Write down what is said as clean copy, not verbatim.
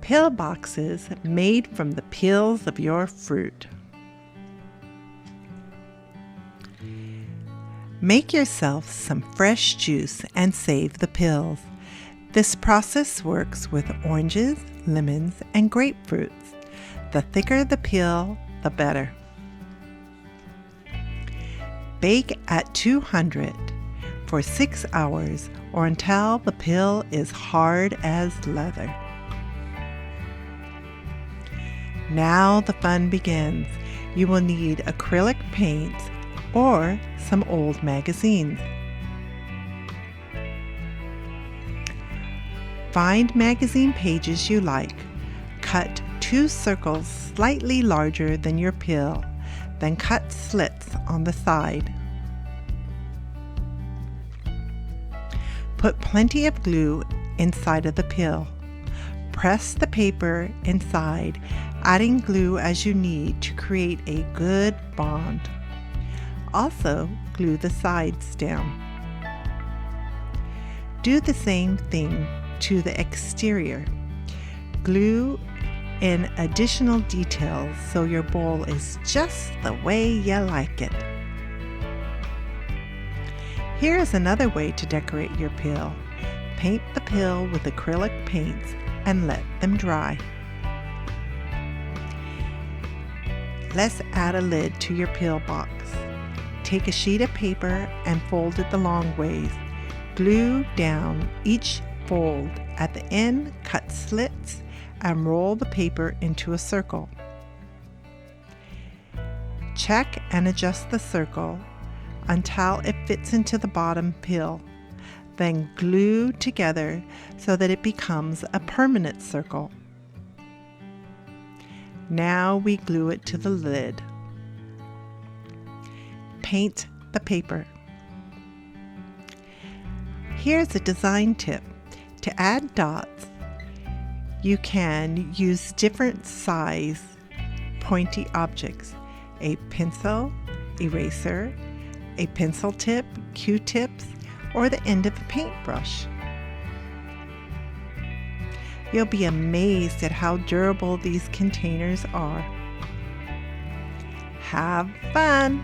pill boxes made from the peels of your fruit. Make yourself some fresh juice and save the peels. This process works with oranges, lemons, and grapefruits. The thicker the peel, the better. Bake at 200 for 6 hours or until the peel is hard as leather. Now the fun begins. You will need acrylic paints or some old magazines. Find magazine pages you like. Cut 2 circles slightly larger than your peel, then cut slits on the side. Put plenty of glue inside of the peel. Press the paper inside, adding glue as you need to create a good bond. Also, glue the sides down. Do the same thing to the exterior. Glue in additional details so your bowl is just the way you like it. Here is another way to decorate your peel. Paint the peel with acrylic paints and let them dry. Let's add a lid to your peel box. Take a sheet of paper and fold it the long ways. Glue down each fold. At the end, cut slits and roll the paper into a circle. Check and adjust the circle until it fits into the bottom peel. Then glue together so that it becomes a permanent circle. Now we glue it to the lid. Paint the paper. Here's a design tip. To add dots, you can use different size pointy objects. A pencil, eraser, a pencil tip, Q-tips, or the end of a paintbrush. You'll be amazed at how durable these containers are. Have fun!